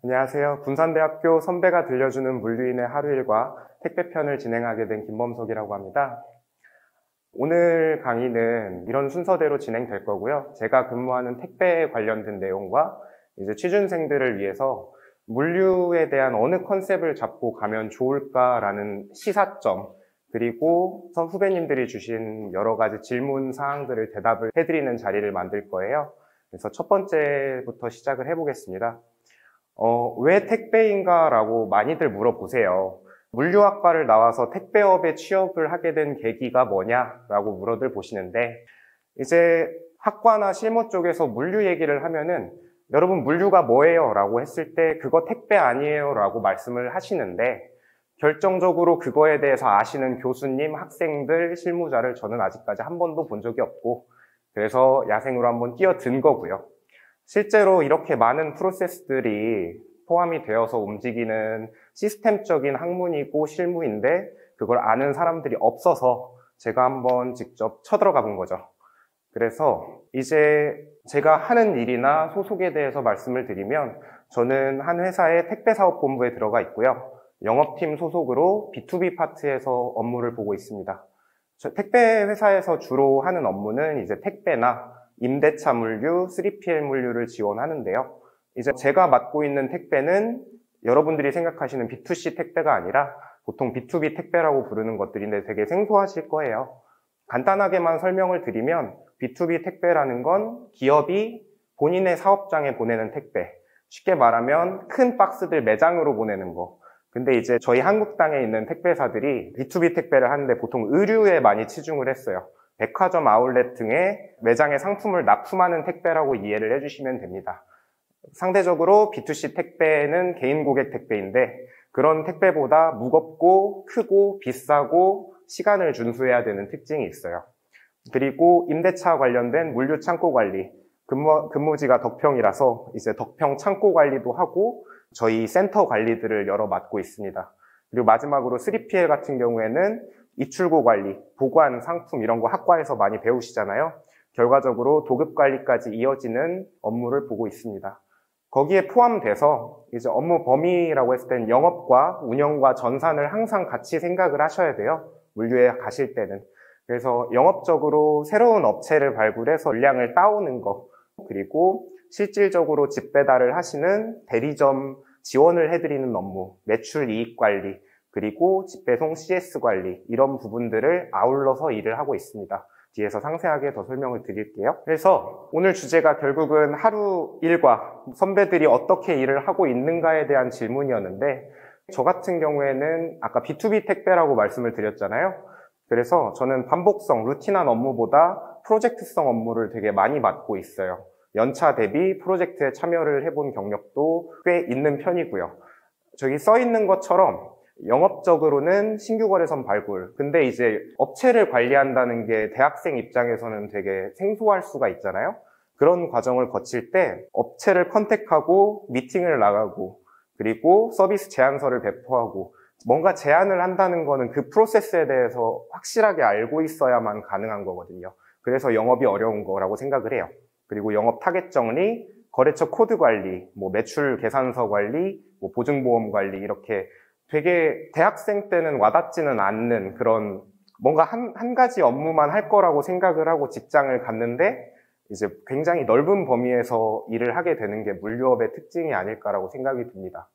안녕하세요. 군산대학교 선배가 들려주는 물류인의 하루일과 택배편을 진행하게 된 김범석이라고 합니다. 오늘 강의는 이런 순서대로 진행될 거고요. 제가 근무하는 택배에 관련된 내용과 이제 취준생들을 위해서 물류에 대한 어느 컨셉을 잡고 가면 좋을까라는 시사점, 그리고 후배님들이 주신 여러 가지 질문 사항들을 대답을 해드리는 자리를 만들 거예요. 그래서 첫 번째부터 시작을 해보겠습니다. 왜 택배인가? 라고 많이들 물어보세요. 물류학과를 나와서 택배업에 취업을 하게 된 계기가 뭐냐라고 물어들 보시는데, 이제 학과나 실무 쪽에서 물류 얘기를 하면은 여러분 물류가 뭐예요? 라고 했을 때 그거 택배 아니에요? 라고 말씀을 하시는데, 결정적으로 그거에 대해서 아시는 교수님, 학생들, 실무자를 저는 아직까지 한 번도 본 적이 없고, 그래서 야생으로 한번 뛰어든 거고요. 실제로 이렇게 많은 프로세스들이 포함이 되어서 움직이는 시스템적인 학문이고 실무인데 그걸 아는 사람들이 없어서 제가 한번 직접 쳐들어가 본 거죠. 그래서 이제 제가 하는 일이나 소속에 대해서 말씀을 드리면 저는 한 회사의 택배사업본부에 들어가 있고요. 영업팀 소속으로 B2B 파트에서 업무를 보고 있습니다. 택배 회사에서 주로 하는 업무는 이제 택배나 임대차 물류, 3PL 물류를 지원하는데요. 이제 제가 맡고 있는 택배는 여러분들이 생각하시는 B2C 택배가 아니라 보통 B2B 택배라고 부르는 것들인데 되게 생소하실 거예요. 간단하게만 설명을 드리면 B2B 택배라는 건 기업이 본인의 사업장에 보내는 택배. 쉽게 말하면 큰 박스들 매장으로 보내는 거. 근데 이제 저희 한국 땅에 있는 택배사들이 B2B 택배를 하는데 보통 의류에 많이 치중을 했어요. 백화점 아울렛 등의 매장에 상품을 납품하는 택배라고 이해를 해주시면 됩니다. 상대적으로 B2C 택배는 개인 고객 택배인데 그런 택배보다 무겁고 크고 비싸고 시간을 준수해야 되는 특징이 있어요. 그리고 임대차 관련된 물류 창고 관리, 근무지가 덕평이라서 이제 덕평 창고 관리도 하고 저희 센터 관리들을 여러 맡고 있습니다. 그리고 마지막으로 3PL 같은 경우에는 이출고 관리, 보관, 상품 이런 거 학과에서 많이 배우시잖아요. 결과적으로 도급 관리까지 이어지는 업무를 보고 있습니다. 거기에 포함돼서 이제 업무 범위라고 했을 땐 영업과 운영과 전산을 항상 같이 생각을 하셔야 돼요. 물류에 가실 때는. 그래서 영업적으로 새로운 업체를 발굴해서 물량을 따오는 거, 그리고 실질적으로 집배달을 하시는 대리점 지원을 해드리는 업무, 매출 이익 관리, 그리고 집배송 CS 관리 이런 부분들을 아울러서 일을 하고 있습니다. 뒤에서 상세하게 더 설명을 드릴게요. 그래서 오늘 주제가 결국은 하루 일과 선배들이 어떻게 일을 하고 있는가에 대한 질문이었는데 저 같은 경우에는 아까 B2B 택배라고 말씀을 드렸잖아요. 그래서 저는 반복성, 루틴한 업무보다 프로젝트성 업무를 되게 많이 맡고 있어요. 연차 대비 프로젝트에 참여를 해본 경력도 꽤 있는 편이고요. 저기 써 있는 것처럼 영업적으로는 신규 거래선 발굴. 근데 이제 업체를 관리한다는 게 대학생 입장에서는 되게 생소할 수가 있잖아요. 그런 과정을 거칠 때 업체를 컨택하고 미팅을 나가고 그리고 서비스 제안서를 배포하고 뭔가 제안을 한다는 거는 그 프로세스에 대해서 확실하게 알고 있어야만 가능한 거거든요. 그래서 영업이 어려운 거라고 생각을 해요. 그리고 영업 타겟 정리, 거래처 코드 관리, 매출 계산서 관리, 보증보험 관리 이렇게 되게 대학생 때는 와닿지는 않는 그런 뭔가 한 가지 업무만 할 거라고 생각을 하고 직장을 갔는데 이제 굉장히 넓은 범위에서 일을 하게 되는 게 물류업의 특징이 아닐까라고 생각이 듭니다.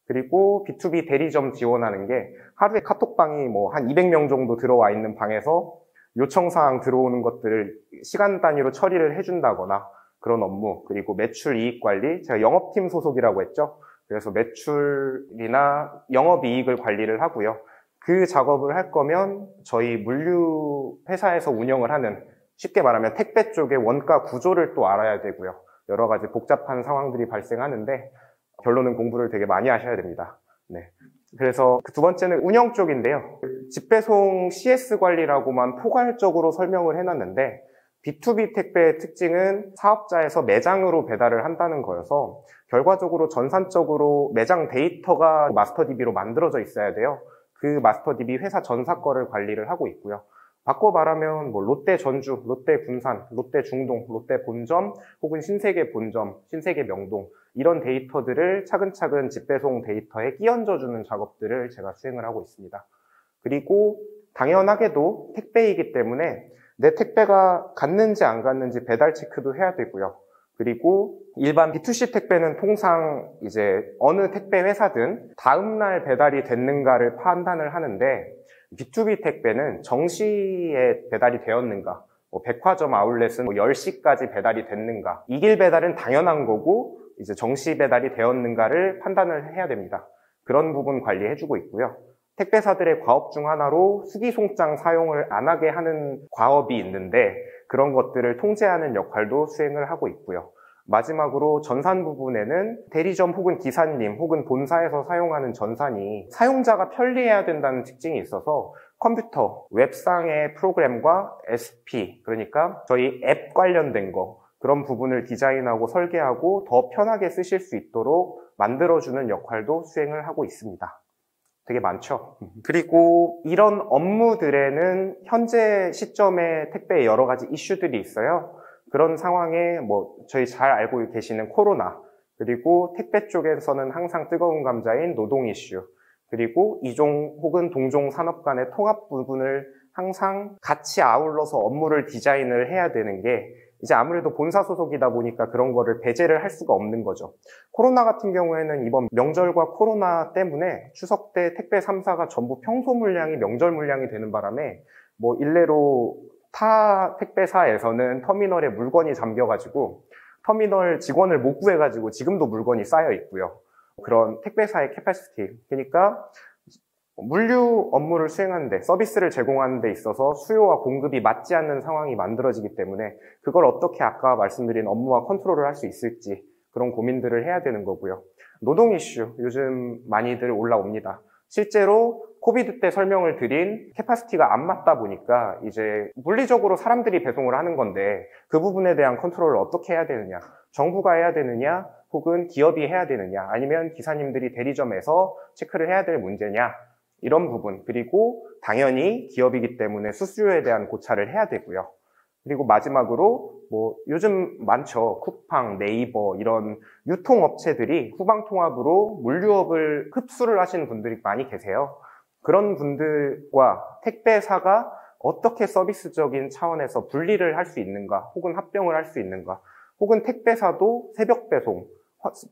그리고 B2B 대리점 지원하는 게 하루에 카톡방이 한 200명 정도 들어와 있는 방에서 요청사항 들어오는 것들을 시간 단위로 처리를 해준다거나 그런 업무, 그리고 매출 이익 관리, 제가 영업팀 소속이라고 했죠. 그래서 매출이나 영업이익을 관리를 하고요. 그 작업을 할 거면 저희 물류 회사에서 운영을 하는 쉽게 말하면 택배 쪽의 원가 구조를 또 알아야 되고요. 여러 가지 복잡한 상황들이 발생하는데 결론은 공부를 되게 많이 하셔야 됩니다. 네. 그래서 그 두 번째는 운영 쪽인데요. 집배송 CS 관리라고만 포괄적으로 설명을 해놨는데 B2B 택배의 특징은 사업자에서 매장으로 배달을 한다는 거여서 결과적으로 전산적으로 매장 데이터가 마스터 DB로 만들어져 있어야 돼요. 그 마스터 DB 회사 전사 거를 관리를 하고 있고요. 바꿔 말하면 뭐 롯데 전주, 롯데 군산, 롯데 중동, 롯데 본점, 혹은 신세계 본점, 신세계 명동 이런 데이터들을 차근차근 집배송 데이터에 끼얹어주는 작업들을 제가 수행을 하고 있습니다. 그리고 당연하게도 택배이기 때문에 내 택배가 갔는지 안 갔는지 배달 체크도 해야 되고요. 그리고 일반 B2C 택배는 통상 이제 어느 택배 회사든 다음날 배달이 됐는가를 판단을 하는데 B2B 택배는 정시에 배달이 되었는가, 백화점 아울렛은 10시까지 배달이 됐는가, 이길 배달은 당연한 거고 이제 정시 배달이 되었는가를 판단을 해야 됩니다. 그런 부분 관리해주고 있고요. 택배사들의 과업 중 하나로 수기송장 사용을 안 하게 하는 과업이 있는데 그런 것들을 통제하는 역할도 수행을 하고 있고요. 마지막으로 전산 부분에는 대리점 혹은 기사님 혹은 본사에서 사용하는 전산이 사용자가 편리해야 된다는 특징이 있어서 컴퓨터, 웹상의 프로그램과 SP, 그러니까 저희 앱 관련된 거 그런 부분을 디자인하고 설계하고 더 편하게 쓰실 수 있도록 만들어주는 역할도 수행을 하고 있습니다. 되게 많죠. 그리고 이런 업무들에는 현재 시점에 택배에 여러 가지 이슈들이 있어요. 그런 상황에 저희 잘 알고 계시는 코로나, 그리고 택배 쪽에서는 항상 뜨거운 감자인 노동 이슈, 그리고 이종 혹은 동종 산업 간의 통합 부분을 항상 같이 아울러서 업무를 디자인을 해야 되는 게 이제 아무래도 본사 소속이다 보니까 그런 거를 배제를 할 수가 없는 거죠. 코로나 같은 경우에는 이번 명절과 코로나 때문에 추석 때 택배 3사가 전부 평소 물량이 명절 물량이 되는 바람에 일례로 타 택배사에서는 터미널에 물건이 잠겨가지고 터미널 직원을 못 구해가지고 지금도 물건이 쌓여 있고요. 그런 택배사의 캐파시티, 그러니까 물류 업무를 수행하는데 서비스를 제공하는 데 있어서 수요와 공급이 맞지 않는 상황이 만들어지기 때문에 그걸 어떻게 아까 말씀드린 업무와 컨트롤을 할 수 있을지 그런 고민들을 해야 되는 거고요. 노동 이슈 요즘 많이들 올라옵니다. 실제로 코비드 때 설명을 드린 캐파시티가 안 맞다 보니까 이제 물리적으로 사람들이 배송을 하는 건데 그 부분에 대한 컨트롤을 어떻게 해야 되느냐, 정부가 해야 되느냐 혹은 기업이 해야 되느냐 아니면 기사님들이 대리점에서 체크를 해야 될 문제냐, 이런 부분, 그리고 당연히 기업이기 때문에 수수료에 대한 고찰을 해야 되고요. 그리고 마지막으로 요즘 많죠. 쿠팡, 네이버 이런 유통업체들이 후방통합으로 물류업을 흡수를 하시는 분들이 많이 계세요. 그런 분들과 택배사가 어떻게 서비스적인 차원에서 분리를 할 수 있는가, 혹은 합병을 할 수 있는가, 혹은 택배사도 새벽 배송,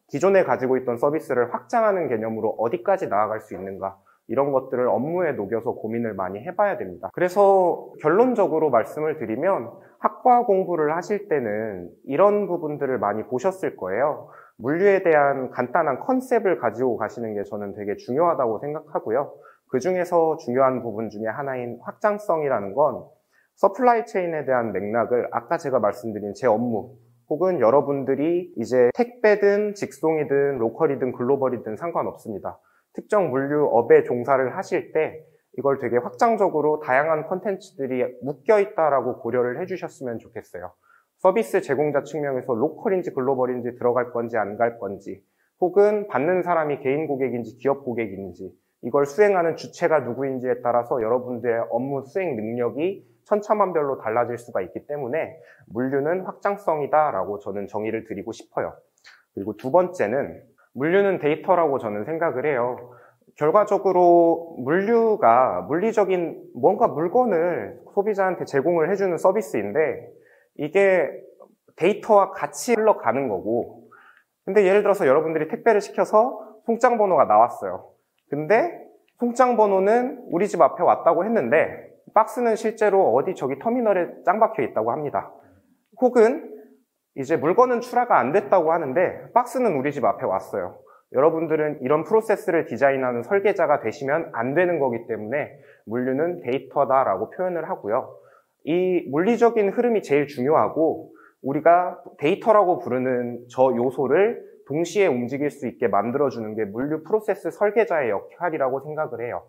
기존에 가지고 있던 서비스를 확장하는 개념으로 어디까지 나아갈 수 있는가, 이런 것들을 업무에 녹여서 고민을 많이 해봐야 됩니다. 그래서 결론적으로 말씀을 드리면 학과 공부를 하실 때는 이런 부분들을 많이 보셨을 거예요. 물류에 대한 간단한 컨셉을 가지고 가시는 게 저는 되게 중요하다고 생각하고요. 그 중에서 중요한 부분 중에 하나인 확장성이라는 건 서플라이 체인에 대한 맥락을 아까 제가 말씀드린 제 업무 혹은 여러분들이 이제 택배든 직송이든 로컬이든 글로벌이든 상관없습니다. 특정 물류업에 종사를 하실 때 이걸 되게 확장적으로 다양한 콘텐츠들이 묶여있다라고 고려를 해주셨으면 좋겠어요. 서비스 제공자 측면에서 로컬인지 글로벌인지 들어갈 건지 안 갈 건지, 혹은 받는 사람이 개인 고객인지 기업 고객인지, 이걸 수행하는 주체가 누구인지에 따라서 여러분들의 업무 수행 능력이 천차만별로 달라질 수가 있기 때문에 물류는 확장성이다라고 저는 정의를 드리고 싶어요. 그리고 두 번째는 물류는 데이터라고 저는 생각을 해요. 결과적으로 물류가 물리적인 뭔가 물건을 소비자한테 제공을 해주는 서비스인데 이게 데이터와 같이 흘러가는 거고, 근데 예를 들어서 여러분들이 택배를 시켜서 송장 번호가 나왔어요. 근데 송장 번호는 우리 집 앞에 왔다고 했는데 박스는 실제로 어디 저기 터미널에 짱 박혀 있다고 합니다. 혹은 이제 물건은 출하가 안 됐다고 하는데 박스는 우리 집 앞에 왔어요. 여러분들은 이런 프로세스를 디자인하는 설계자가 되시면 안 되는 거기 때문에 물류는 데이터다라고 표현을 하고요. 이 물리적인 흐름이 제일 중요하고 우리가 데이터라고 부르는 저 요소를 동시에 움직일 수 있게 만들어주는 게 물류 프로세스 설계자의 역할이라고 생각을 해요.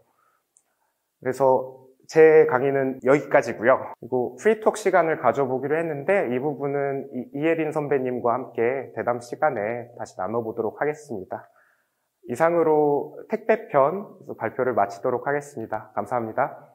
그래서 제 강의는 여기까지고요. 그리고 프리톡 시간을 가져보기로 했는데 이 부분은 이예린 선배님과 함께 대담 시간에 다시 나눠보도록 하겠습니다. 이상으로 택배편 발표를 마치도록 하겠습니다. 감사합니다.